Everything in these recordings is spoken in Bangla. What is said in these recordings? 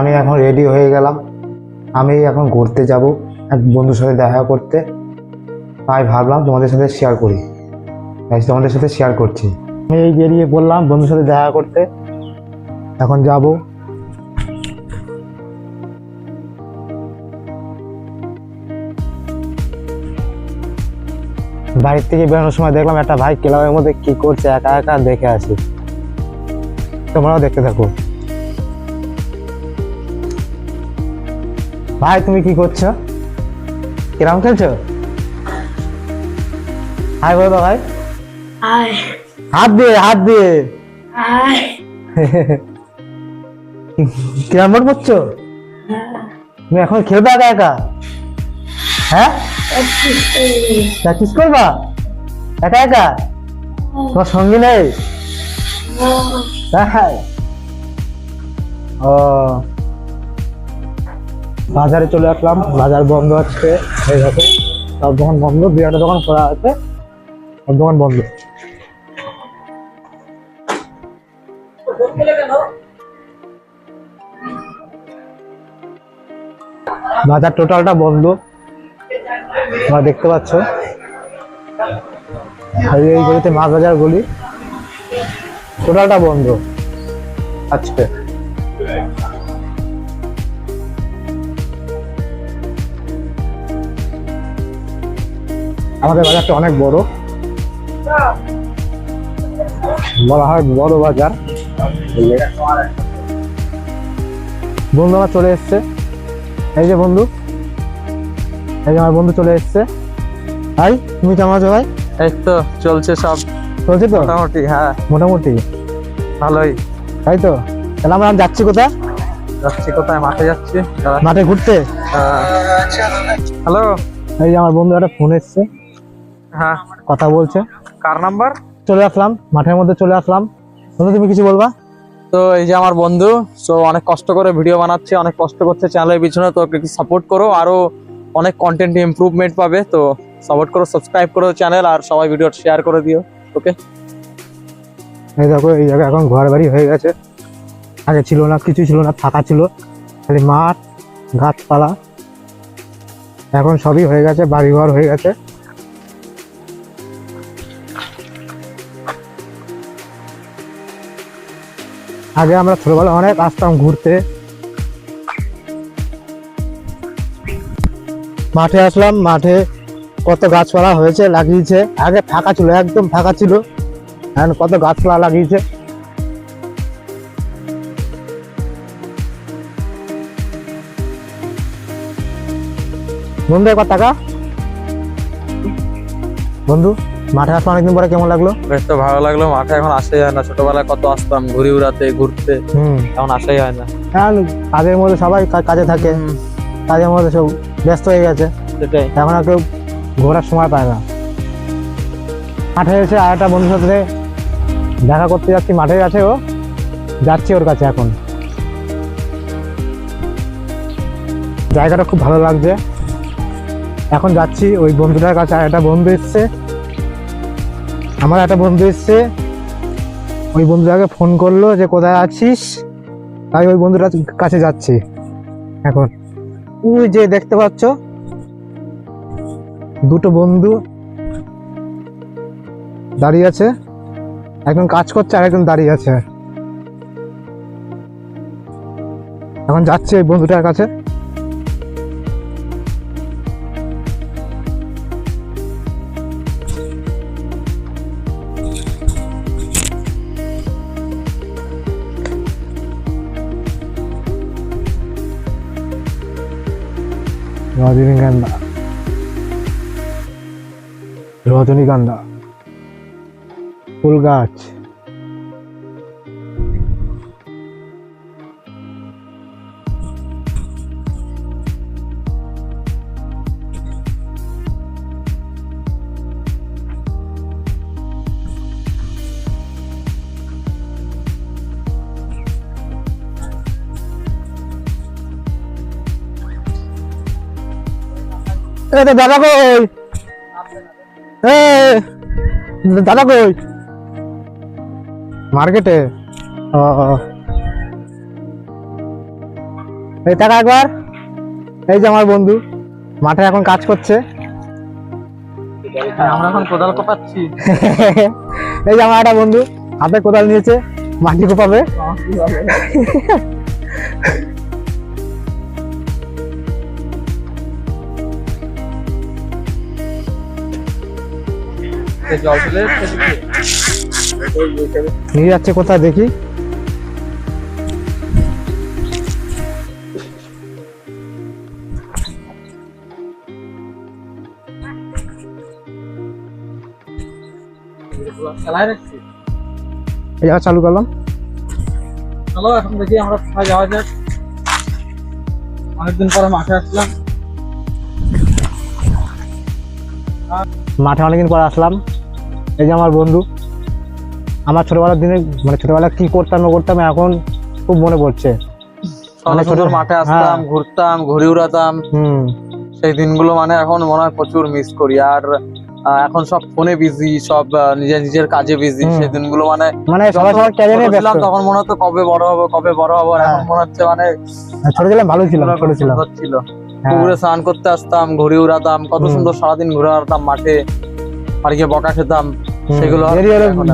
আমি এখন রেডি হয়ে গেলাম। আমি এখন ঘুরতে যাব এক বন্ধুর সাথে দেখা করতে, তাই ভাবলাম তোমাদের সাথে শেয়ার করি, তাই তোমাদের সাথে শেয়ার করছি। আমি এই বেরিয়ে বললাম বন্ধুর সাথে দেখা করতে, এখন যাব। বাড়ির থেকে বেরোনোর সময় দেখলাম একটা ভাই ক্লাবের মধ্যে কি করছে, একা একা দেখে আসি। তোমরাও দেখতে থাকো। ভাই তুমি কি করছো? কিরম খেলছো? হাই বলো ভাই। হাই হাত দিয়ে হাত দিয়ে। হাই কিরম বোর্ড করছো? তুমি এখন খেলবে একা একা? হ্যাঁ, প্র্যাকটিস করবা একা একা? তোমার সঙ্গী নেই? হ্যাঁ। ও, বাজারে চলে আসলাম। বাজার বন্ধ আজকে, এই দেখো সব দোকান বন্ধ। দুই একটা দোকান খোলা আছে, সব দোকান বন্ধ। বাজার টোটালটা বন্ধ, তোমরা দেখতে পাচ্ছ। এই গলিতে মাছ বাজার গলি, টোটালটা বন্ধ আজকে। আমাদের বাজারটা অনেক বড়, বলা হয় বড় বাজার। বন্ধু আমার চলে এসছে, এই যে বন্ধু, এই যে আমার বন্ধু চলে এসছে। ভাই তুমি কেমন আছো ভাই? এই তো চলছে, সব চলছে তো মোটামুটি। হ্যাঁ মোটামুটি ভালোই। তাই তো। তাহলে আমরা যাচ্ছি কোথায়? যাচ্ছি কোথায়? মাঠে যাচ্ছি। মাঠে ঘুরতে। হ্যালো, এই যে আমার বন্ধু একটা ফোন এসছে, হ্যাঁ কথা বলছে। কার নাম্বার? চলে আসলাম মাঠের মধ্যে, চলে আসলাম। বন্ধু তুমি কিছু বলবা? তো এই যে আমার বন্ধু, তো অনেক কষ্ট করে ভিডিও বানাচ্ছে, অনেক কষ্ট করছে চ্যানেলের পিছনে। তো একটু সাপোর্ট করো, আরো অনেক কন্টেন্ট ইমপ্রুভমেন্ট পাবে। তো সাপোর্ট করো, সাবস্ক্রাইব করো চ্যানেল, আর সবাই ভিডিও শেয়ার করে দিও। ওকে, এই দেখো এই জায়গায় এখন ঘর বাড়ি হয়ে গেছে। আগে ছিল না, কিছু ছিল না, ফাঁকা ছিল, খালি মাঠ গাছপালা। এখন সবই হয়ে গেছে, বাড়ি ঘর হয়ে গেছে। আগে আমরা ছোটবেলা অনেক আসতাম ঘুরতে, মাঠে আসলাম। মাঠে কত গাছপালা হয়েছে, লাগিয়েছে। আগে ফাঁকা ছিল, একদম ফাঁকা ছিল, এখন কত গাছপালা লাগিয়েছে। বন্ধু একবার টাকা। বন্ধু মাঠে আসলাম অনেকদিন পরে, কেমন লাগলো? বেশ তো ভালো লাগলো। মাঠে এখন আসাই হয় না, ছোটবেলায় কত আসতাম ঘুরি উড়াতে, ঘুরতে। এখন আসাই হয় না, এখন কাজের মধ্যে সবাই কাজে থাকে, কাজের মধ্যে সব ব্যস্ত হয়ে গেছে। সেটাই। এখন আর কেউ ঘোরার সময় পায় না। মাঠে এসে আর একটা বন্ধুর সাথে দেখা করতে যাচ্ছি, মাঠে আছে ও, যাচ্ছি ওর কাছে। এখন জায়গাটা খুব ভালো লাগছে, এখন যাচ্ছি ওই বন্ধুটার কাছে। আর একটা বন্ধু এসছে, আমার একটা বন্ধু এসছে, ওই বন্ধুটাকে ফোন করলো যে কোথায় আছিস, তাই ওই বন্ধুটার কাছে যাচ্ছি এখন। ওই যে দেখতে পাচ্ছ দুটো বন্ধু দাঁড়িয়ে আছে, একজন কাজ করছে আর একজন দাঁড়িয়ে আছে। এখন যাচ্ছে ওই বন্ধুটার কাছে। রজনীগন্ধা, রজনীগন্ধা ফুল গাছ। দাদা কই? দাদা কই? মার্কেটে। এই টাকা একবার, এই যে আমার বন্ধু মাঠে এখন কাজ করছে। আমরা এখন কোদাল কোপাচ্ছি। এই যে আমার একটা বন্ধু হাতে কোদাল নিয়েছে, মাটি কোপাবে। জল চলে নিয়ে যাচ্ছে কোথায় দেখি। চালাই রাখছি। এই জায়গা চালু করলাম। চলো এখন দেখি আমরা কোথায় যাওয়া যাক। অনেকদিন পরে মাঠে আসলাম। মাঠে অনেকদিন পর আসলাম। এই যে আমার বন্ধু, আমার ছোটবেলার দিনে মানে ছোটবেলা কি করতাম না করতাম এখন খুব মনে পড়ছে। অনেক ছোট মাঠে আসতাম, ঘুরতাম, ঘুড়ি উড়াতাম। সেই দিনগুলো মানে এখন মনে হয় প্রচুর মিস করি। আর এখন সব ফোনে বিজি, সব নিজের নিজের কাজে বিজি। সেই দিনগুলো মানে সবাই সবার ক্যারিয়ারে ব্যস্ত। তখন মনে হতো কবে বড় হবো, কবে বড় হবো। আর এখন মনে হচ্ছে মানে ছোট ছিলাম, ভালো ছিলাম, ছোট ছিলাম। ছিল। পুকুরে স্নান করতে আসতাম, ঘুড়ি উড়াতাম, কত সুন্দর সারাদিন ঘুরে বেড়াতাম মাঠে, আর গিয়ে বকা খেতাম। সেগুলো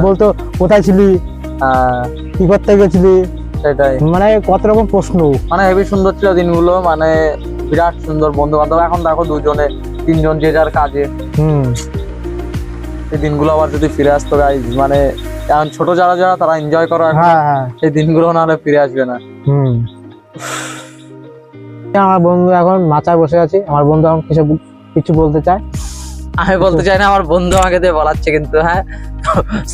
বলতো কোথায় ছিলি, কি করতে গেছিলি, সেটাই মানে কত রকম প্রশ্ন। মানে হেবি সুন্দর ছিল দিনগুলো, মানে বিরাট সুন্দর বন্ধু বান্ধব। এখন দেখো দুজনে তিনজন যে যার কাজে। সেই দিনগুলো আবার যদি ফিরে আসতো গাইজ, মানে এখন ছোট যারা যারা তারা এনজয় করো, সেই দিনগুলো না হলে ফিরে আসবে না। আমার বন্ধু এখন মাচায় বসে আছে। আমার বন্ধু এখন কিছু বলতে চায়। আমি বলতে চাই না, আমার বন্ধু আমাকে দিয়ে বলাচ্ছে। কিন্তু হ্যাঁ,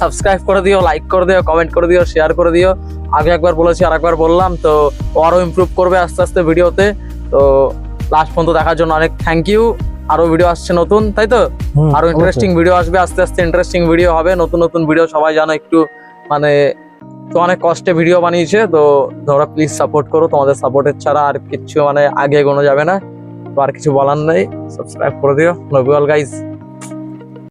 সাবস্ক্রাইব করে দিও, লাইক করে দিও, কমেন্ট করে দিও, শেয়ার করে দিও। আগে একবার বলেছি আর একবার বললাম, তো আরো ইমপ্রুভ করবে আস্তে আস্তে ভিডিওতে। তো লাস্ট পর্যন্ত দেখার জন্য অনেক থ্যাংক ইউ। আরো ভিডিও আসছে নতুন, তাই তো? আরো ইন্টারেস্টিং ভিডিও আসবে, আস্তে আস্তে ইন্টারেস্টিং ভিডিও হবে, নতুন নতুন ভিডিও। সবাই জানো একটু মানে তো অনেক কষ্টে ভিডিও বানিয়েছে, তো তোমরা প্লিজ সাপোর্ট করো। তোমাদের সাপোর্টের ছাড়া আর কিছু মানে আগে এগোনো যাবে না। তো আর কিছু বলার নেই, সাবস্ক্রাইব করে দিও। Love you all guys.